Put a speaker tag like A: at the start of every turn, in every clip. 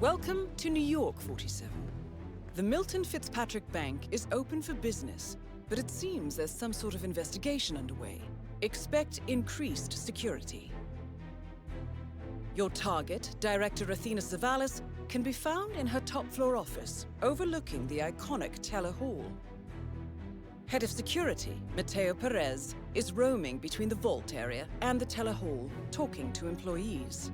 A: Welcome to New York, 47. The Milton Fitzpatrick Bank is open for business, but it seems there's some sort of investigation underway. Expect increased security. Your target, Director Athena Savalas, can be found in her top-floor office, overlooking the iconic Teller Hall. Head of Security, Mateo Perez, is roaming between the vault area and the Teller Hall, talking to employees.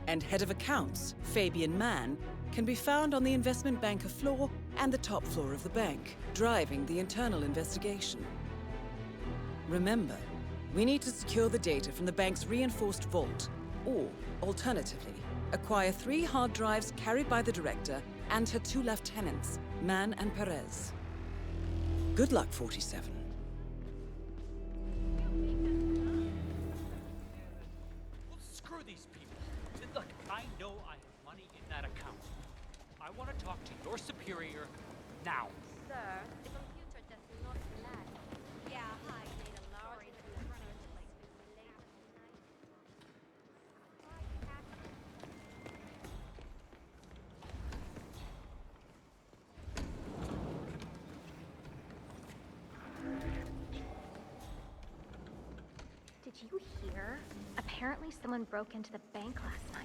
A: And Head of Accounts, Fabian Mann, can be found on the investment banker floor and the top floor of the bank, driving the internal investigation. Remember, we need to secure the data from the bank's reinforced vault, or, alternatively, acquire 3 hard drives carried by the director and her 2 lieutenants, Mann and Perez. Good luck, 47.
B: Well, screw these people. Look, I know I have money in that account. I want to talk to your superior now.
C: Sir, the computer does not lag. Yeah, hi, made a large in front of the place later
D: tonight. Did you hear? Apparently someone broke into the bank last night.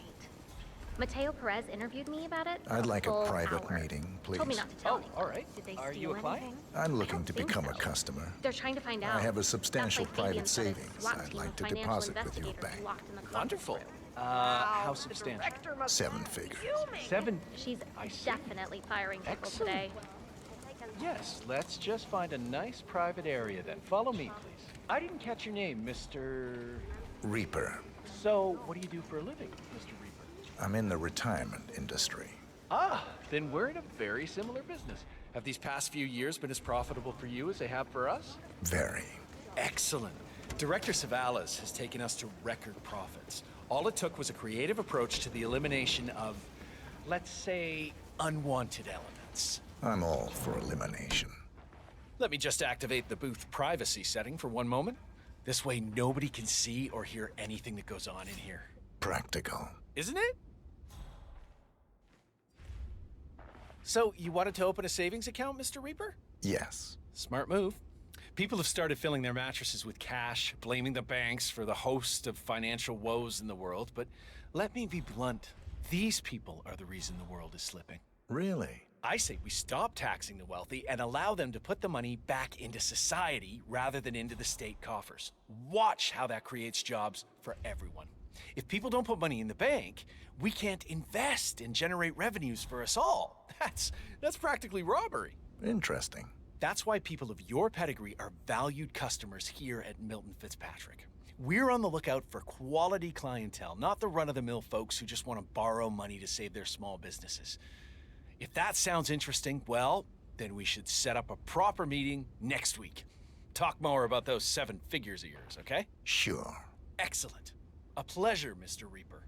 D: Mateo Perez interviewed me about it.
E: I'd like a private
D: hour.
E: meeting, please.
D: Told me not to tell anyone.
B: All right.
D: Did they
B: Are
D: steal
B: you a client?
D: anything?
E: I'm
D: I
E: looking
D: don't
E: to
D: think
E: become
D: so.
E: a customer.
D: They're trying to find out.
E: I have a substantial
D: Sounds like
E: private
D: Fabian's got his
E: savings
D: SWAT
E: I'd
D: team
E: like
D: of
E: to
D: financial
E: deposit with your
D: investigators
E: bank.
D: locked in the conference
B: Wonderful.
D: room.
B: How substantial?
E: 7 figures.
B: 7.
D: She's
B: I see.
D: definitely firing people
B: Excellent.
D: today.
F: Yes, let's just find a nice private area then. Follow me, please. I didn't catch your name, Mr.
E: Reaper.
F: So, what do you do for a living, Mr. Reaper?
E: I'm in the retirement industry.
F: Ah, then we're in a very similar business. Have these past few years been as profitable for you as they have for us?
E: Very.
F: Excellent. Director Savalas has taken us to record profits. All it took was a creative approach to the elimination of, let's say, unwanted elements.
E: I'm all for elimination.
F: Let me just activate the booth privacy setting for one moment. This way nobody can see or hear anything that goes on in here.
E: Practical.
F: Isn't it? So, you wanted to open a savings account, Mr. Reaper?
E: Yes.
F: Smart move. People have started filling their mattresses with cash, blaming the banks for the host of financial woes in the world, but let me be blunt. These people are the reason the world is slipping.
E: Really?
F: I say we stop taxing the wealthy and allow them to put the money back into society rather than into the state coffers. Watch how that creates jobs for everyone. If people don't put money in the bank, we can't invest and generate revenues for us all. That's practically robbery.
E: Interesting.
F: That's why people of your pedigree are valued customers here at Milton Fitzpatrick. We're on the lookout for quality clientele, not the run-of-the-mill folks who just want to borrow money to save their small businesses. If that sounds interesting, well, then we should set up a proper meeting next week. Talk more about those 7 figures of yours, okay?
E: Sure.
F: Excellent. A pleasure, Mr. Reaper.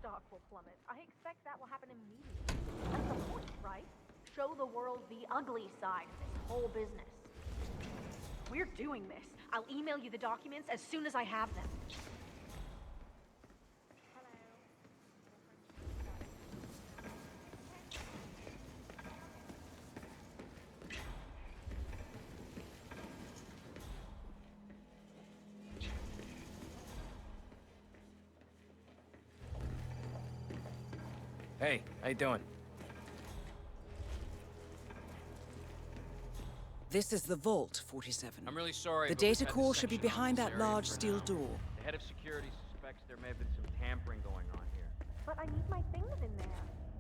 G: Stock will plummet. I expect that will happen immediately. That's the point, right? Show the world the ugly side of this whole business. We're doing this. I'll email you the documents as soon as I have them.
F: Hey, how you doing?
A: This is the vault, 47.
B: I'm really sorry.
A: The
B: but we've
A: data
B: had
A: core
B: this
A: should be
B: section on
A: behind
B: this
A: that
B: area
A: large
B: for
A: steel
B: now.
A: door.
B: The head of security suspects there may have been some tampering going on here.
G: But I need my things in there.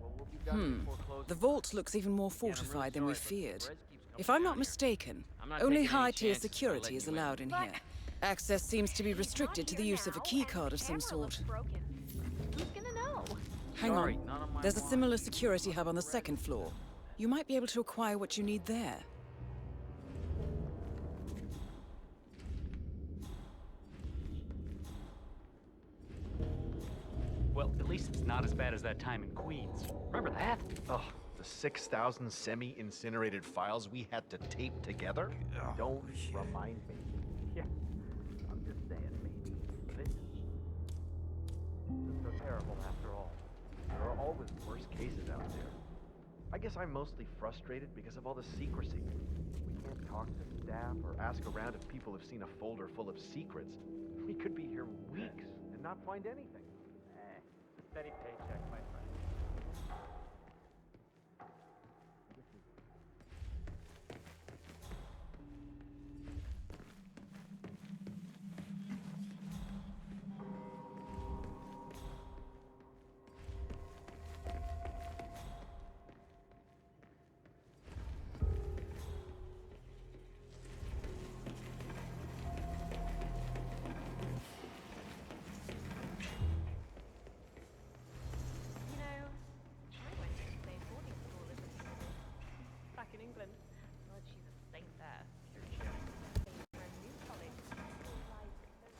B: Well, we'll be done before closing.
A: The vault looks even more
B: Again, I'm really
A: fortified than we
B: sorry, but
A: feared.
B: Perez keeps coming
A: If I'm
B: down
A: not
B: here.
A: mistaken,
B: I'm not
A: only
B: taking any
A: high-tier
B: chances by
A: security
B: letting
A: is
B: you in.
A: allowed in here. Access seems to be restricted to the use of a keycard of some sort.
G: Broken. Who's gonna know?
A: Hang
B: Sorry,
A: on.
B: none of my
A: There's a
B: wine.
A: similar security hub on the second floor. You might be able to acquire what you need there.
B: Well, at least it's not as bad as that time in Queens. Remember that?
H: Oh, the 6,000 semi-incinerated files we had to tape together? Don't remind me. Yeah, I'm just saying, maybe this isn't so terrible after all. There are always worse cases out there. I guess I'm mostly frustrated because of all the secrecy. We can't talk to staff or ask around if people have seen a folder full of secrets. We could be here weeks and not find anything.
B: Steady paycheck, my friend.
G: You know, I went to the same boarding school as back in England. Well, she's a saint there. Pure cheering. For a new college. Like,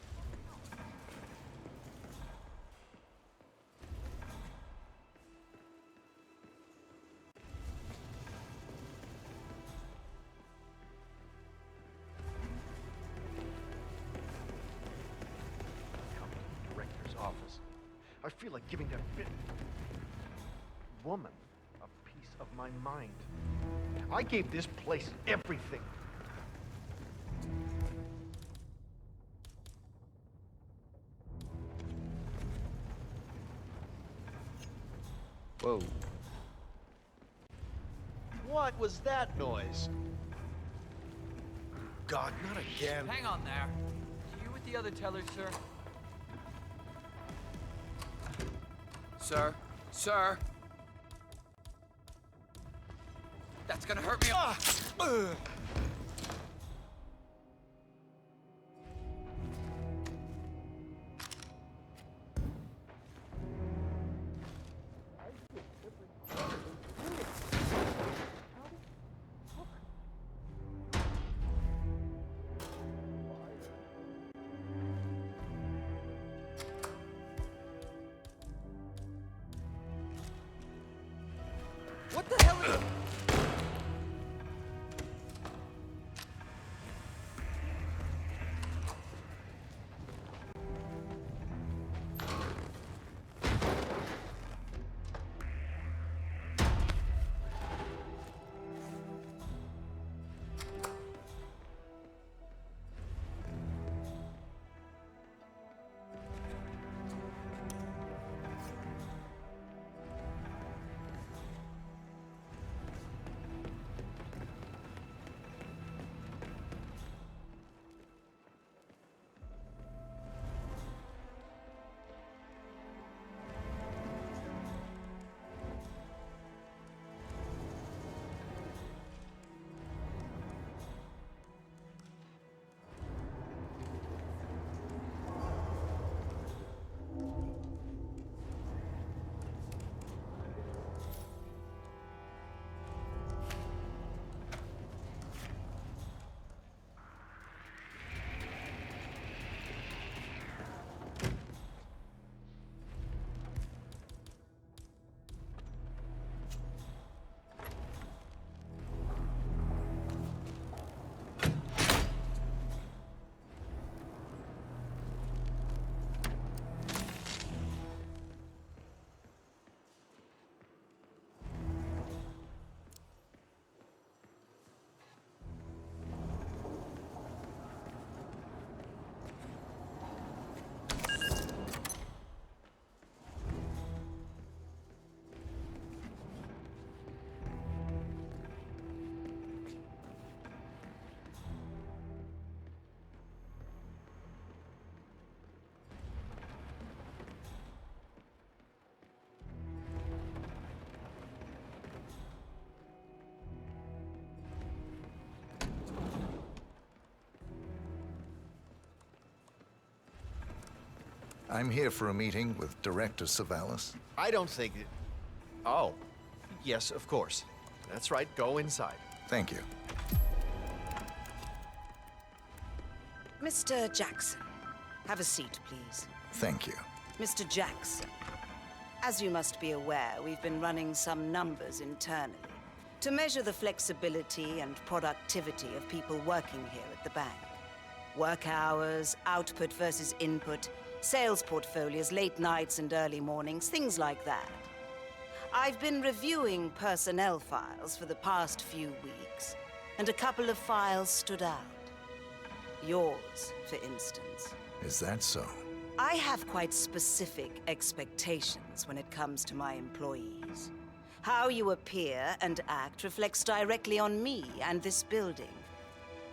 H: Come to the director's office. I feel like giving that bit woman a piece of my mind. I gave this place everything. Whoa. What was that noise? God, not again.
I: Hang on there. You with the other tellers, sir? Sir? Sir? That's gonna hurt me. Ugh. What the hell is...
E: I'm here for a meeting with Director Savalas.
H: I don't think... Oh. Yes, of course. That's right, go inside.
E: Thank you.
J: Mr. Jackson, have a seat, please.
E: Thank you.
J: Mr. Jackson, as you must be aware, we've been running some numbers internally to measure the flexibility and productivity of people working here at the bank. Work hours, output versus input, sales portfolios, late nights and early mornings, things like that. I've been reviewing personnel files for the past few weeks, and a couple of files stood out. Yours, for instance.
E: Is that so?
J: I have quite specific expectations when it comes to my employees. How you appear and act reflects directly on me and this building.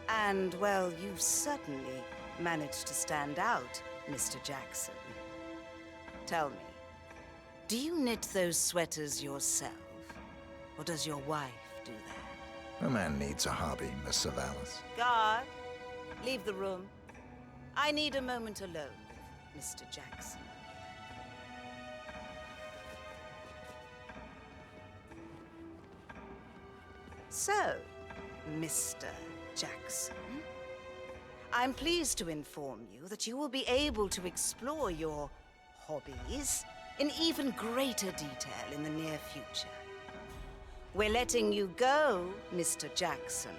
J: And, well, you've certainly managed to stand out, Mr. Jackson. Tell me, do you knit those sweaters yourself? Or does your wife do that?
E: A man needs a hobby, Miss Savalas.
J: Guard, leave the room. I need a moment alone with Mr. Jackson. So, Mr. Jackson, I'm pleased to inform you that you will be able to explore your hobbies in even greater detail in the near future. We're letting you go, Mr. Jackson.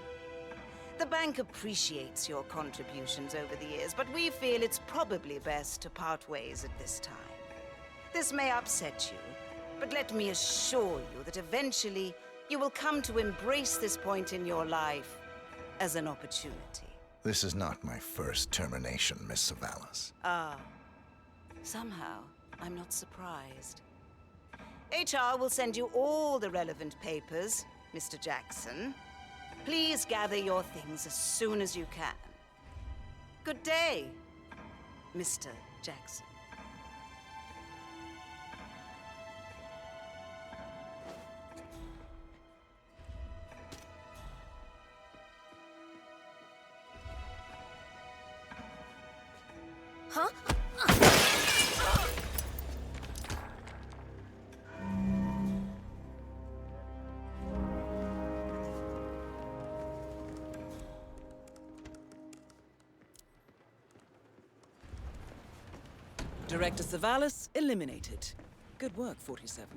J: The bank appreciates your contributions over the years, but we feel it's probably best to part ways at this time. This may upset you, but let me assure you that eventually you will come to embrace this point in your life as an opportunity.
E: This is not my first termination, Miss Savalas.
J: Ah, somehow I'm not surprised. HR will send you all the relevant papers, Mr. Jackson. Please gather your things as soon as you can. Good day, Mr. Jackson.
C: Huh?
A: Director Savalas eliminated. Good work, 47.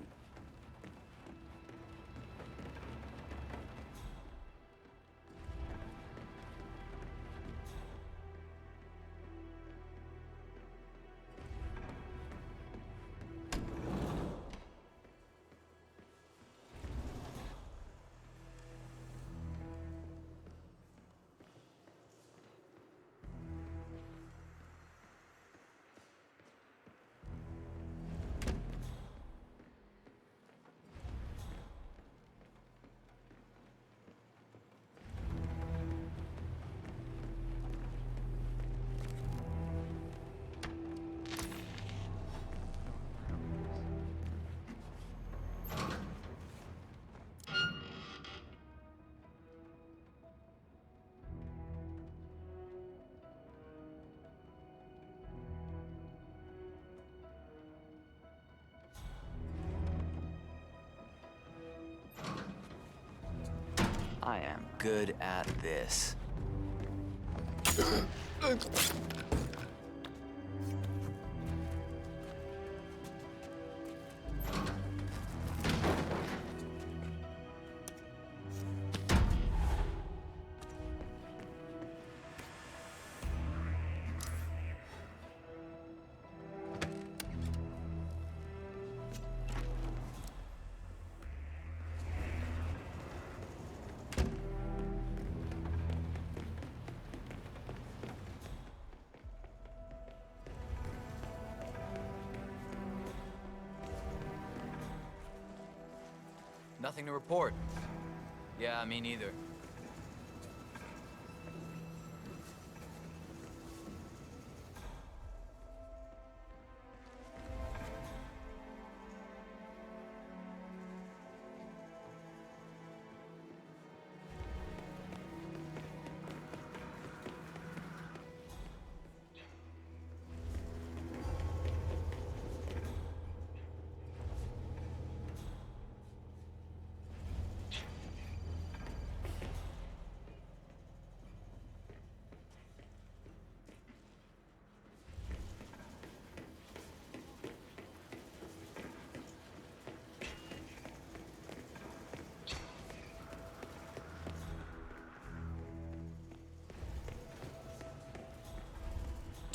I: I am good at this. Nothing to report. Yeah, me neither.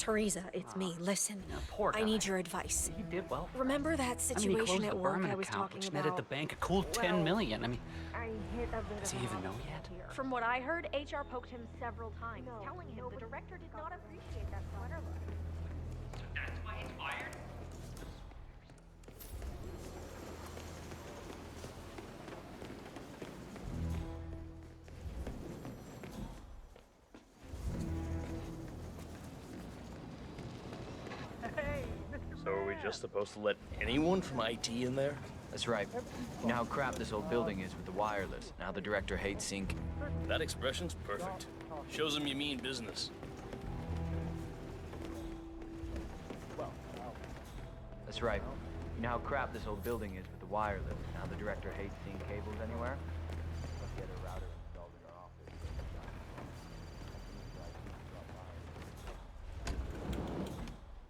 K: Teresa, it's me. Listen,
B: Poor guy.
K: I need your advice.
B: He did well.
K: Remember that
B: I mean, he
K: situation
B: closed the
K: at work
B: Berman
K: I was
B: account,
K: talking
B: which
K: about?
B: netted the bank a cool 10 million. I mean,
K: I hit a bit
B: does
K: of
B: he
K: an
B: even know
K: obstacle
B: yet?
K: here.
G: From what I heard, HR poked him several times, telling him the director did not appreciate that sweater look.
B: That's why he's fired?
L: So are we just supposed to let anyone from IT in there?
I: That's right. You know how crap this old building is with the wireless, and how the director hates seeing...
L: That expression's perfect. Shows him you mean business.
I: That's right. You know how crap this old building is with the wireless, and how the director hates seeing cables anywhere? Let's get a router installed at our office.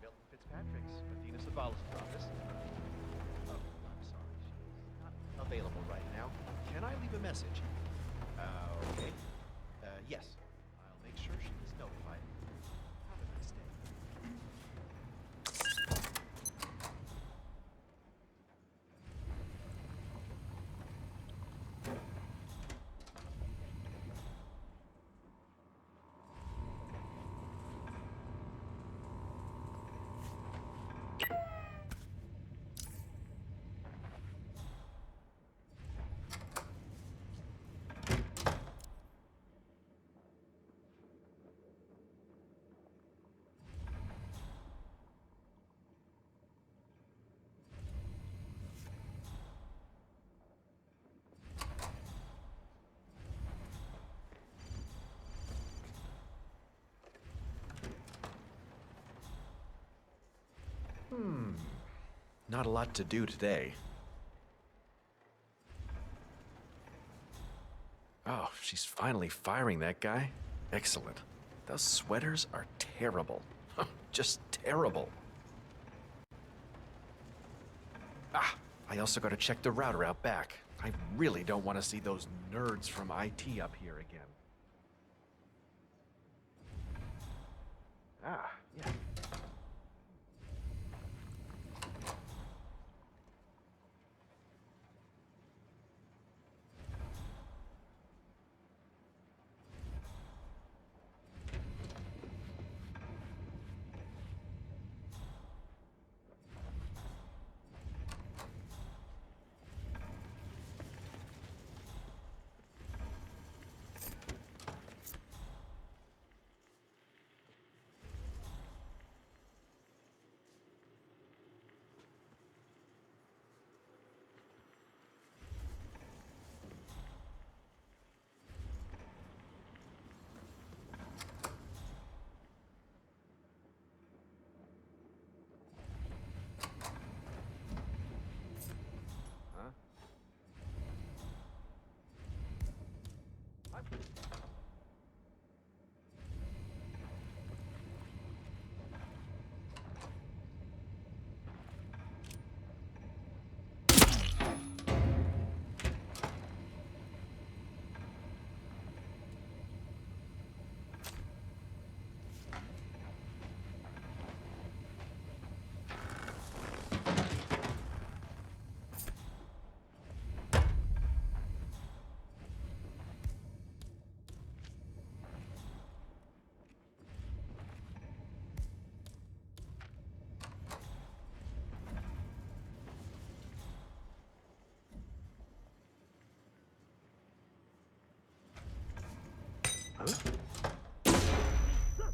H: Milton Fitzpatrick's, Medina Savalas' office. Oh, I'm sorry. She's not available right now. Can I leave a message? Okay. Yes. I'll make sure she is notified. Have a nice day. Not a lot to do today. Oh, she's finally firing that guy. Excellent. Those sweaters are terrible. Just terrible. I also gotta check the router out back. I really don't want to see those nerds from IT up here again. Yeah.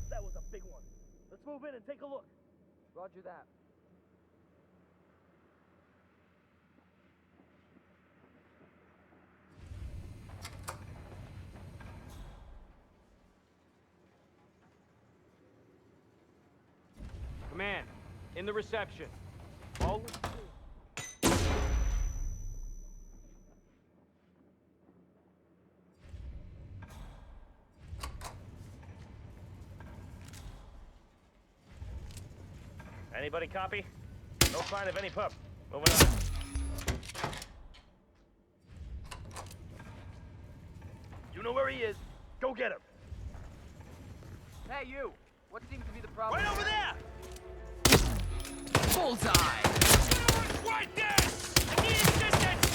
L: That was a big one. Let's move in and take a look.
I: Roger that.
B: Command, in the reception. All
L: Anybody copy? No sign of any pup. Moving on. You know where he is. Go get him.
B: Hey, you!
I: What seems to be the problem?
B: Right over there!
M: Bullseye!
B: Right there! I need assistance!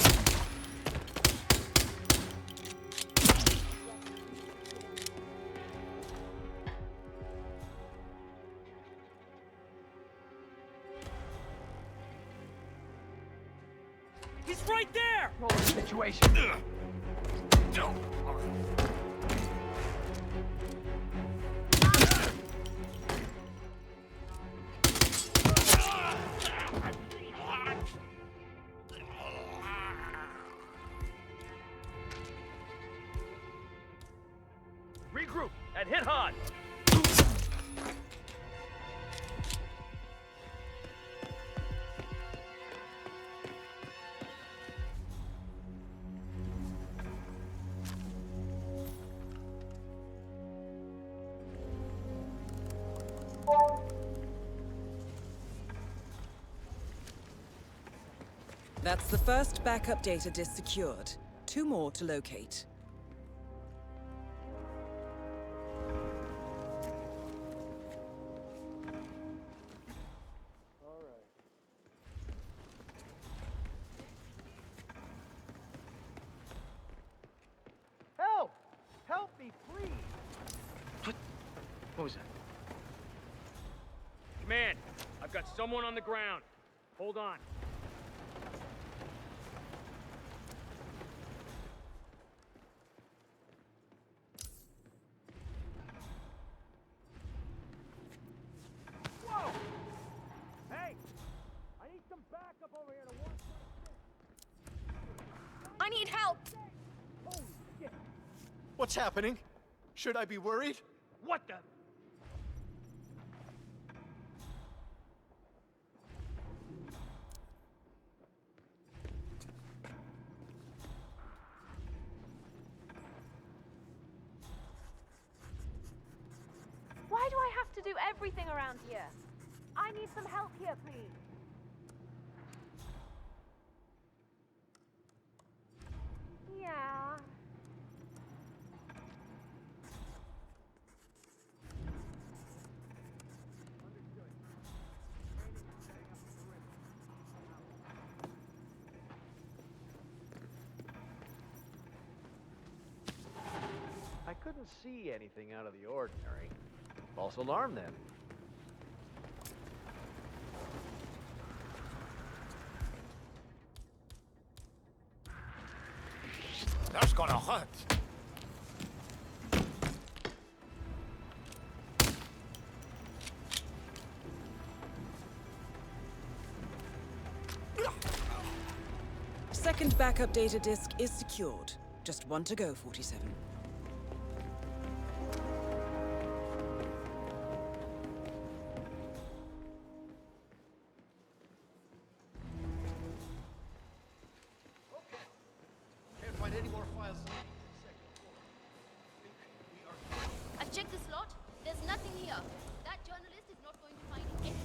B: He's right there!
M: Roll the situation.
L: Regroup and hit hard.
A: That's the first backup data disk secured. 2 more to locate.
H: Help! Help me, please!
I: What was that?
L: Command, I've got someone on the ground. Hold on.
B: Whoa! Hey! I need some backup over here to one.
K: I need help!
B: Holy shit!
N: What's happening? Should I be worried?
B: What the?
G: Why do I have to do everything around here? I need some help here, please. Yeah.
H: I couldn't see anything out of the ordinary. False alarm, then.
N: That's gonna hurt.
A: Second backup data disk is secured. Just 1 to go, 47.
N: Can't find any more files.
C: I've checked the slot. There's nothing here. That journalist is not going to find anything.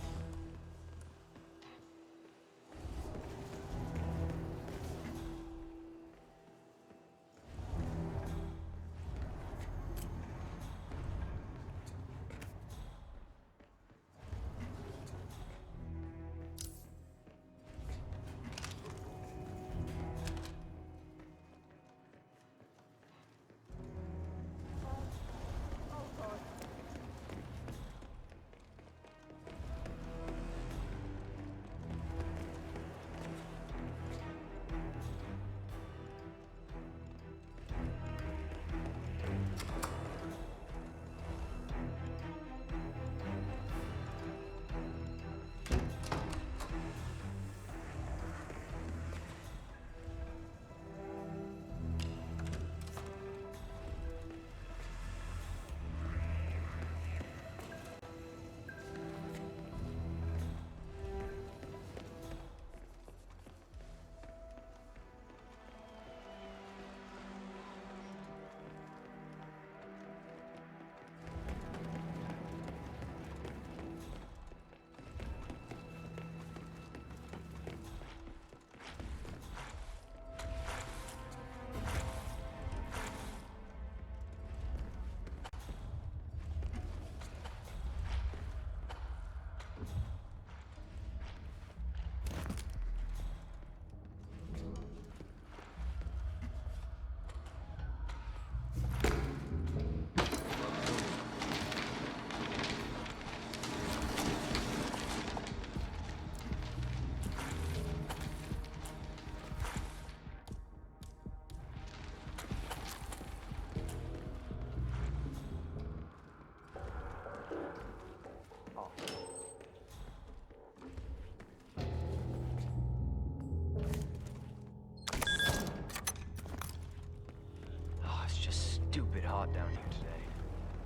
I: hot down here today.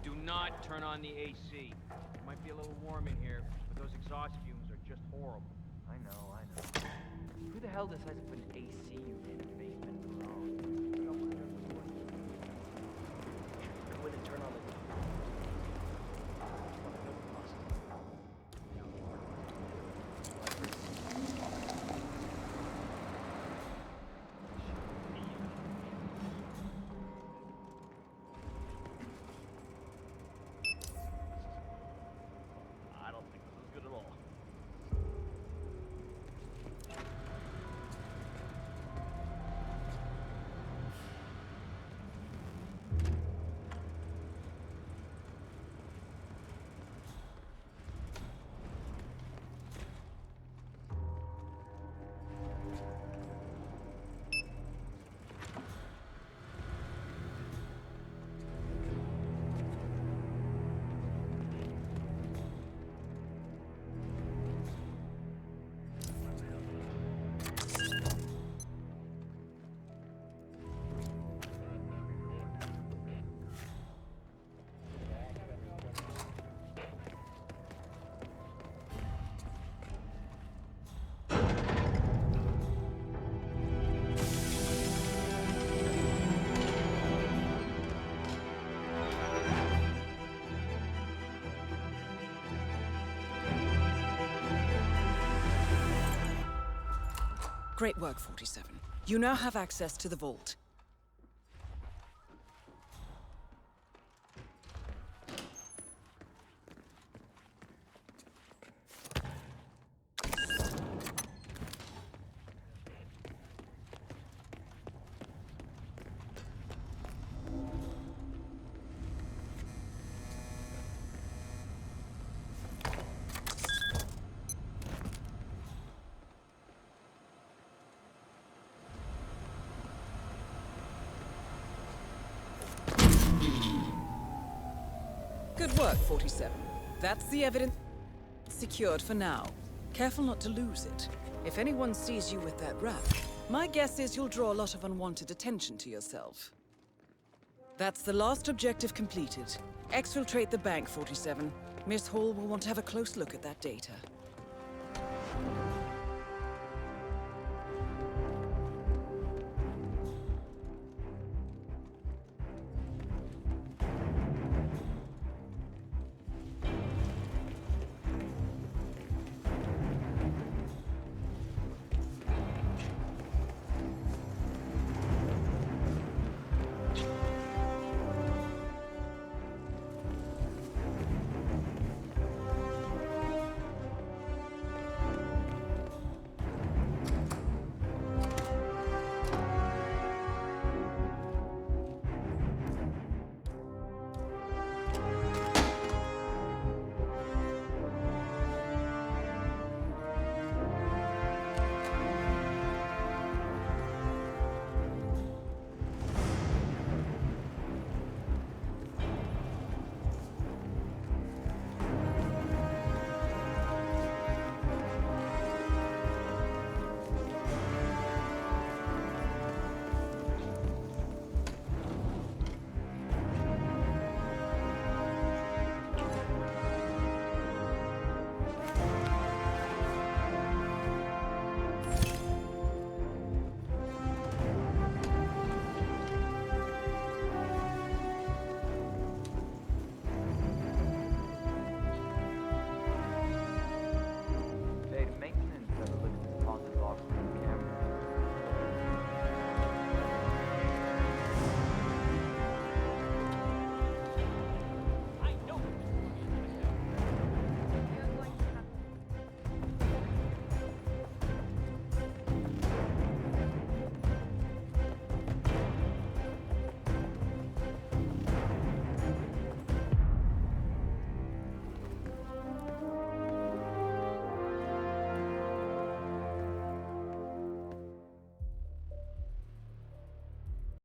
M: Do not turn on the AC. It might be a little warm in here, but those exhaust fumes are just horrible.
I: I know. Who the hell decides to put an AC unit in a basement of their own? Go in and turn on the...
L: I don't think this is good at all.
A: Great work, 47. You now have access to the vault. Good work, 47. That's the evidence secured for now. Careful not to lose it. If anyone sees you with that wrap, my guess is you'll draw a lot of unwanted attention to yourself. That's the last objective completed. Exfiltrate the bank, 47. Miss Hall will want to have a close look at that data.